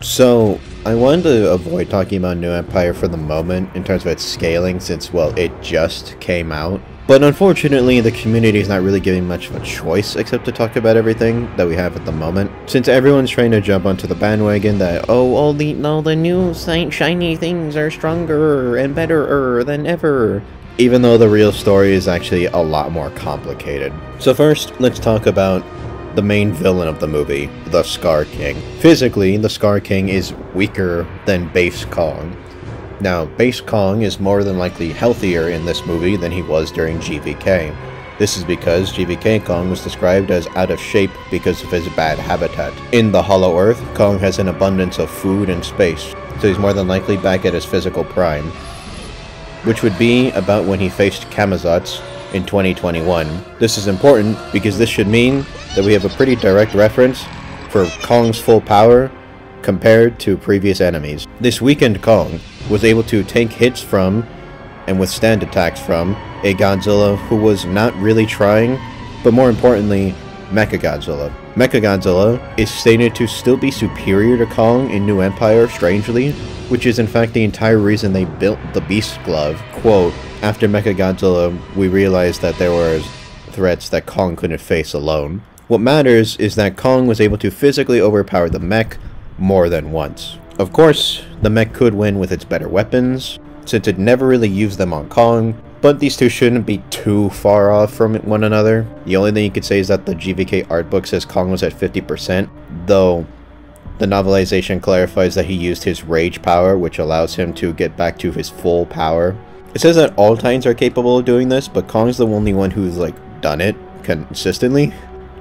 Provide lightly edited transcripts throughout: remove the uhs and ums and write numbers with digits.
So, I wanted to avoid talking about New Empire for the moment in terms of its scaling since, well, it just came out. But unfortunately, the community is not really giving much of a choice except to talk about everything that we have at the moment. Since everyone's trying to jump onto the bandwagon that, oh, all the new shiny things are stronger and better than ever. Even though the real story is actually a lot more complicated. So first, let's talk about the main villain of the movie, the Skar King. Physically, the Skar King is weaker than base Kong. Now, base Kong is more than likely healthier in this movie than he was during GVK. This is because GVK Kong was described as out of shape because of his bad habitat. In the Hollow Earth, Kong has an abundance of food and space, so he's more than likely back at his physical prime, which would be about when he faced Kamazotz in 2021. This is important because this should mean that we have a pretty direct reference for Kong's full power compared to previous enemies. This weakened Kong was able to take hits from and withstand attacks from a Godzilla who was not really trying, but more importantly, Mechagodzilla. Mechagodzilla is stated to still be superior to Kong in New Empire, strangely, which is in fact the entire reason they built the Beast Glove. Quote, after Mechagodzilla, we realized that there were threats that Kong couldn't face alone. What matters is that Kong was able to physically overpower the mech more than once. Of course, the mech could win with its better weapons, since it never really used them on Kong, but these two shouldn't be too far off from one another. The only thing you could say is that the GVK art book says Kong was at 50%, though the novelization clarifies that he used his rage power, which allows him to get back to his full power. It says that all Titans are capable of doing this, but Kong's the only one who's done it consistently.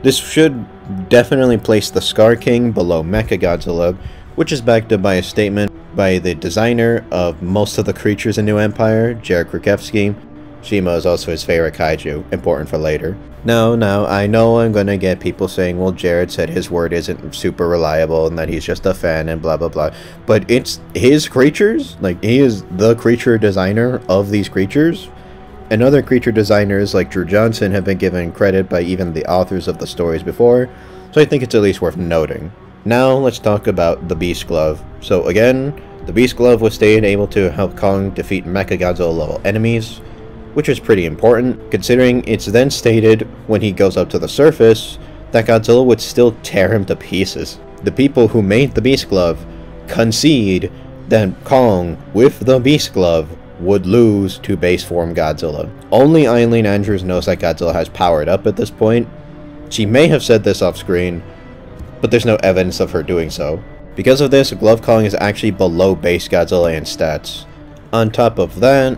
This should definitely place the Skar King below Mechagodzilla, which is backed up by a statement by the designer of most of the creatures in New Empire, Jared Krukevsky. Shimo is also his favorite kaiju, important for later. Now, I know I'm gonna get people saying, well, Jared said his word isn't super reliable and that he's just a fan and blah blah blah. But it's his creatures, he is the creature designer of these creatures. And other creature designers like Drew Johnson have been given credit by even the authors of the stories before, so I think it's at least worth noting. Now let's talk about the Beast Glove. So again, the Beast Glove was stated able to help Kong defeat Mechagodzilla level enemies, which is pretty important, considering it's then stated when he goes up to the surface that Godzilla would still tear him to pieces. The people who made the Beast Glove concede that Kong, with the Beast Glove, would lose to base form Godzilla. Only Eileen Andrews knows that Godzilla has powered up at this point. She may have said this off screen, but there's no evidence of her doing so. Because of this, Glove Kong is actually below base Godzilla in stats. On top of that,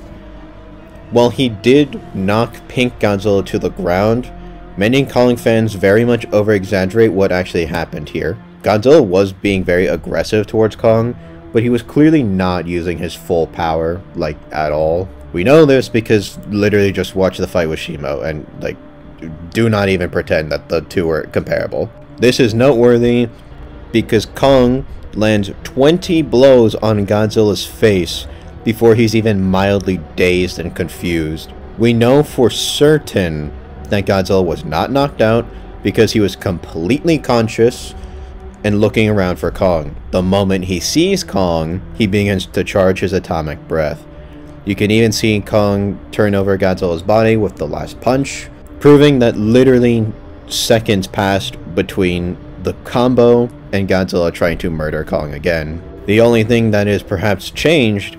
while he did knock Pink Godzilla to the ground, many Kong fans very much over-exaggerate what actually happened here. Godzilla was being very aggressive towards Kong, but he was clearly not using his full power, at all. We know this because literally just watch the fight with Shimo, and, do not even pretend that the two are comparable. This is noteworthy because Kong lands 20 blows on Godzilla's face before he's even mildly dazed and confused. We know for certain that Godzilla was not knocked out because he was completely conscious and looking around for Kong. The moment he sees Kong, he begins to charge his atomic breath. You can even see Kong turn over Godzilla's body with the last punch, proving that literally seconds passed between the combo and Godzilla trying to murder Kong again. The only thing that is perhaps changed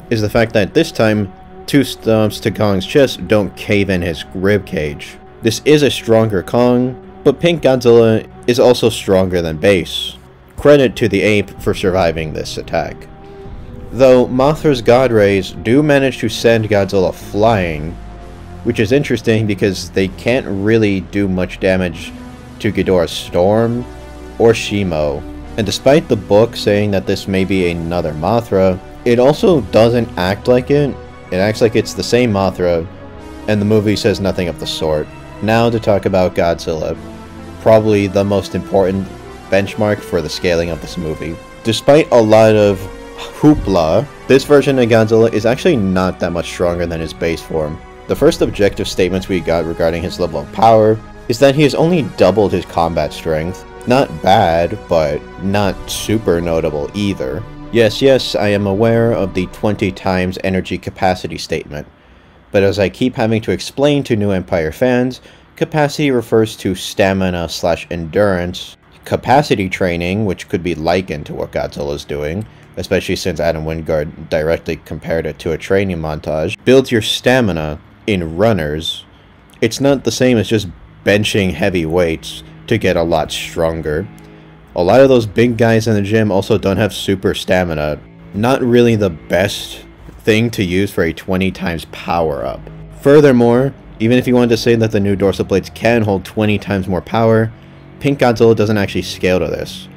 is the fact that this time, 2 stomps to Kong's chest don't cave in his ribcage. This is a stronger Kong, but Pink Godzilla is also stronger than base. Credit to the ape for surviving this attack. Though Mothra's God Rays do manage to send Godzilla flying, which is interesting because they can't really do much damage to Ghidorah's Storm or Shimo. And despite the book saying that this may be another Mothra, it also doesn't act like it. It acts like it's the same Mothra, and the movie says nothing of the sort. Now to talk about Godzilla, probably the most important benchmark for the scaling of this movie. Despite a lot of hoopla, this version of Godzilla is actually not that much stronger than his base form. The first objective statements we got regarding his level of power is that he has only doubled his combat strength. Not bad, but not super notable either. Yes, I am aware of the 20 times energy capacity statement, but as I keep having to explain to New Empire fans, capacity refers to stamina/endurance. Capacity training, which could be likened to what Godzilla's doing, especially since Adam Wingard directly compared it to a training montage, builds your stamina in runners. It's not the same as just benching heavy weights to get a lot stronger. A lot of those big guys in the gym also don't have super stamina. Not really the best thing to use for a 20 times power up. Furthermore, even if you wanted to say that the new dorsal plates can hold 20 times more power, Pink Godzilla doesn't actually scale to this.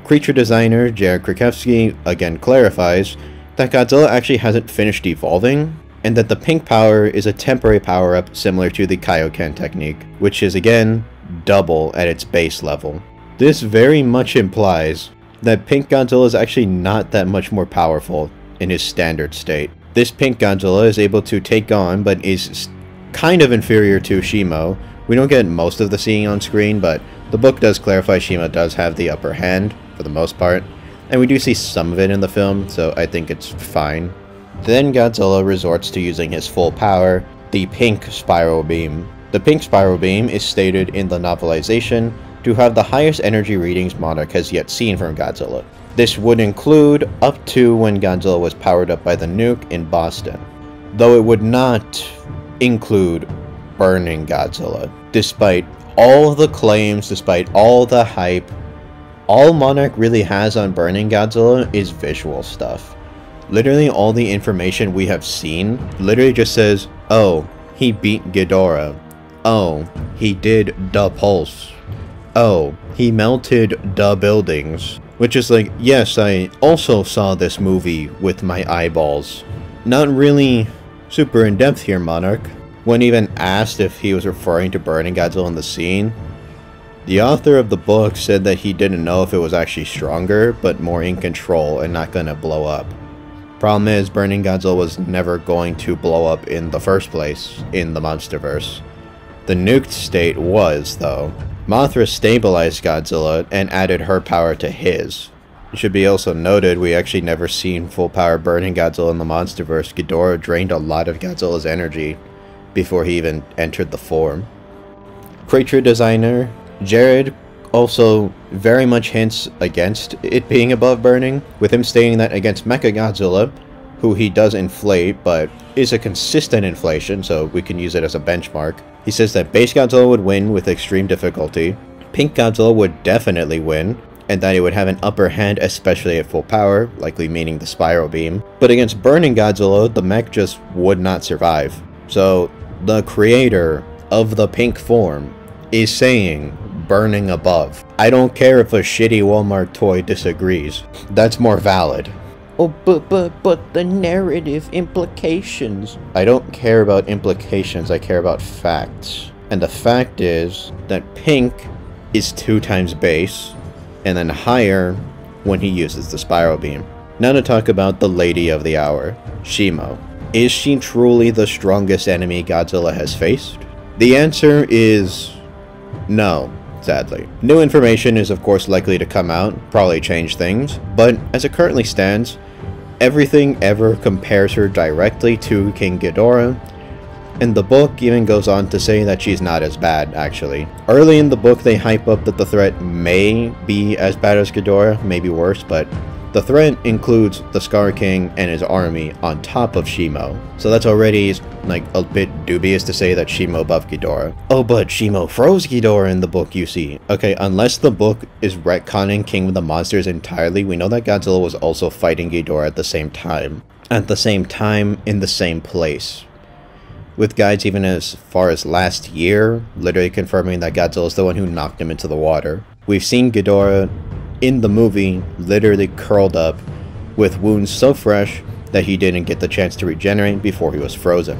Creature designer Jared Krakowski again clarifies that Godzilla actually hasn't finished evolving, and that the pink power is a temporary power-up similar to the Kaioken technique, which is again double at its base level. This very much implies that Pink Godzilla is actually not that much more powerful in his standard state. This Pink Godzilla is able to take on, but is kind of inferior to Shimo. We don't get most of the scene on screen, but the book does clarify Shimo does have the upper hand, for the most part, and we do see some of it in the film, so I think it's fine. Then Godzilla resorts to using his full power, the Pink Spiral Beam. The Pink Spiral Beam is stated in the novelization to have the highest energy readings Monarch has yet seen from Godzilla. This would include up to when Godzilla was powered up by the nuke in Boston, though it would not include Burning Godzilla. Despite all the claims, despite all the hype, all Monarch really has on Burning Godzilla is visual stuff. Literally all the information we have seen literally just says, oh, he beat Ghidorah. Oh, he did the pulse. Oh, he melted the buildings. Which is like, yes, I also saw this movie with my eyeballs. Not really super in-depth here, Monarch. When even asked if he was referring to Burning Godzilla in the scene, the author of the book said that he didn't know if it was actually stronger, but more in control and not gonna blow up. Problem is, Burning Godzilla was never going to blow up in the first place in the Monsterverse. The nuked state was, though. Mothra stabilized Godzilla and added her power to his. It should be also noted we actually never seen full power Burning Godzilla in the Monsterverse. Ghidorah drained a lot of Godzilla's energy before he even entered the form. Creature designer Jared also very much hints against it being above Burning, with him stating that against Mechagodzilla, who he does inflate, but is a consistent inflation, so we can use it as a benchmark. He says that base Godzilla would win with extreme difficulty, Pink Godzilla would definitely win, and that it would have an upper hand especially at full power, likely meaning the Spiral Beam. But against Burning Godzilla, the mech just would not survive. So, the creator of the pink form is saying Burning above. I don't care if a shitty Walmart toy disagrees. That's more valid. Oh, but the narrative implications. I don't care about implications, I care about facts. And the fact is that Pink is 2 times base, and then higher when he uses the Spiral Beam. Now to talk about the lady of the hour, Shimo. Is she truly the strongest enemy Godzilla has faced? The answer is no, sadly. New information is of course likely to come out, probably change things, but as it currently stands, everything ever compares her directly to King Ghidorah, and the book even goes on to say that she's not as bad, actually. Early in the book they hype up that the threat may be as bad as Ghidorah, maybe worse, but the threat includes the Skar King and his army on top of Shimo. So that's already like a bit dubious to say that Shimo above Ghidorah. Oh, but Shimo froze Ghidorah in the book, you see. Okay, unless the book is retconning King of the Monsters entirely, we know that Godzilla was also fighting Ghidorah at the same time. At the same time, in the same place. With guides even as far as last year, literally confirming that Godzilla is the one who knocked him into the water. We've seen Ghidorah in the movie literally curled up with wounds so fresh that he didn't get the chance to regenerate before he was frozen.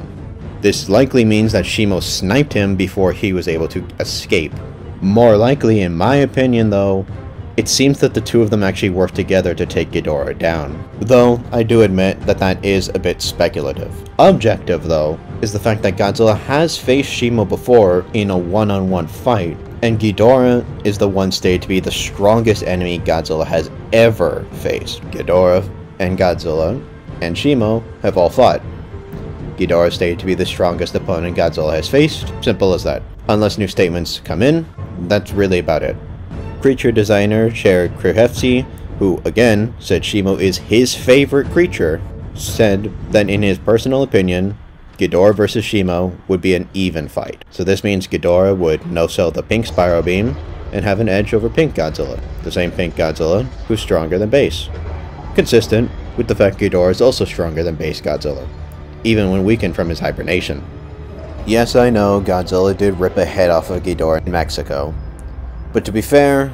This likely means that Shimo sniped him before he was able to escape. More likely, in my opinion though, it seems that the two of them actually worked together to take Ghidorah down. Though, I do admit that that is a bit speculative. Objective though, is the fact that Godzilla has faced Shimo before in a one-on-one fight, And Ghidorah is the one stated to be the strongest enemy Godzilla has ever faced. Ghidorah and Godzilla and Shimo have all fought. Ghidorah is stated to be the strongest opponent Godzilla has faced. Simple as that. Unless new statements come in, that's really about it. Creature designer Cher Krihefsi, who again said Shimo is his favorite creature, said that in his personal opinion, Ghidorah versus Shimo would be an even fight. So this means Ghidorah would no-sell the pink Spiral Beam and have an edge over pink Godzilla, the same pink Godzilla who's stronger than base. Consistent with the fact Ghidorah is also stronger than base Godzilla, even when weakened from his hibernation. Yes, I know Godzilla did rip a head off of Ghidorah in Mexico, but to be fair,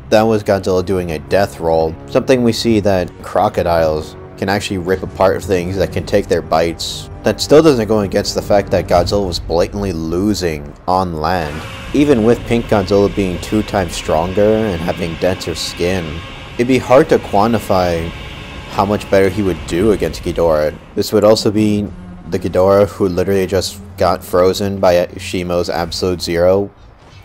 that was Godzilla doing a death roll, something we see that crocodiles can actually rip apart things that can take their bites. That still doesn't go against the fact that Godzilla was blatantly losing on land. Even with pink Godzilla being 2 times stronger and having denser skin, it'd be hard to quantify how much better he would do against Ghidorah. This would also be the Ghidorah who literally just got frozen by Shimo's Absolute Zero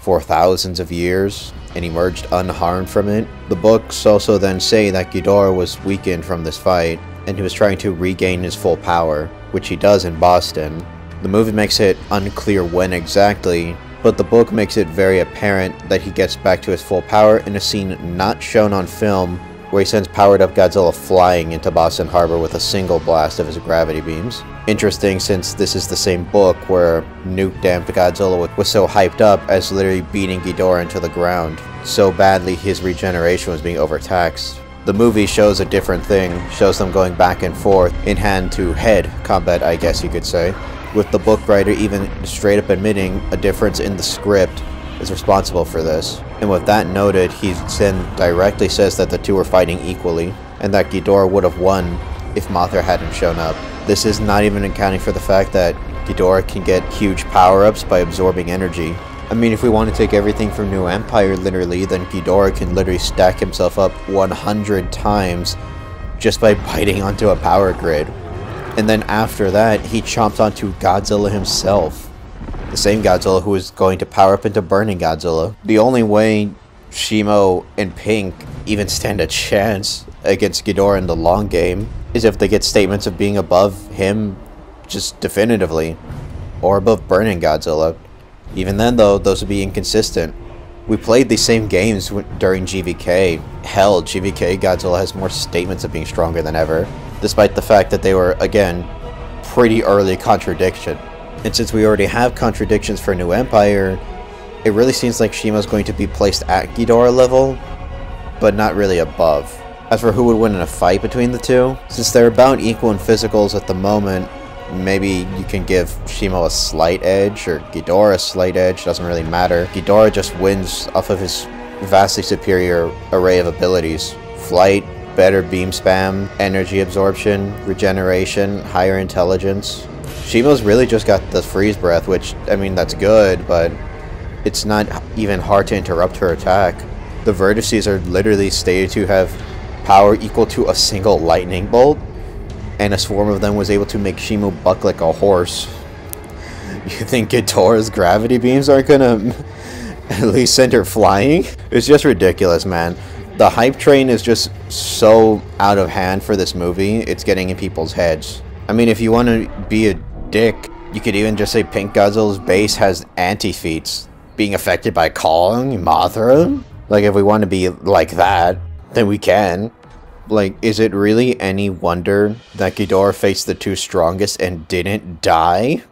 for thousands of years and emerged unharmed from it. The books also then say that Ghidorah was weakened from this fight and he was trying to regain his full power, which he does in Boston. The movie makes it unclear when exactly, but the book makes it very apparent that he gets back to his full power in a scene not shown on film where he sends powered up Godzilla flying into Boston Harbor with a single blast of his gravity beams. Interesting, since this is the same book where Nuke Damped Godzilla was so hyped up as literally beating Ghidorah into the ground. So badly his regeneration was being overtaxed. The movie shows a different thing, shows them going back and forth in hand-to-head combat, I guess you could say, with the book writer even straight up admitting a difference in the script is responsible for this. And with that noted, he then directly says that the two were fighting equally, and that Ghidorah would have won if Mothra hadn't shown up. This is not even accounting for the fact that Ghidorah can get huge power-ups by absorbing energy. I mean, if we want to take everything from New Empire literally, then Ghidorah can literally stack himself up 100 times just by biting onto a power grid. And then after that, he chomps onto Godzilla himself. The same Godzilla who is going to power up into Burning Godzilla. The only way Shimo and Pink even stand a chance against Ghidorah in the long game is if they get statements of being above him just definitively, or above Burning Godzilla. Even then though, those would be inconsistent. We played these same games during GVK. Hell, GVK Godzilla has more statements of being stronger than ever, despite the fact that they were, again, pretty early contradiction. And since we already have contradictions for New Empire, it really seems like Shimo's going to be placed at Ghidorah level, but not really above. As for who would win in a fight between the two, since they're about equal in physicals at the moment, maybe you can give Shimo a slight edge, or Ghidorah a slight edge, doesn't really matter. Ghidorah just wins off of his vastly superior array of abilities. Flight, better beam spam, energy absorption, regeneration, higher intelligence. Shimo's really just got the freeze breath, which, I mean, that's good, but it's not even hard to interrupt her attack. The vertices are literally stated to have power equal to a single lightning bolt, and a swarm of them was able to make Shimo buck like a horse. You think Ghidorah's gravity beams aren't gonna at least send her flying? It's just ridiculous, man. The hype train is just so out of hand for this movie, it's getting in people's heads. I mean, if you want to be a dick, you could even just say Pink Godzilla's base has anti-feats, being affected by Kong, Mothra. Like, if we want to be like that, then we can. Like, is it really any wonder that Ghidorah faced the two strongest and didn't die?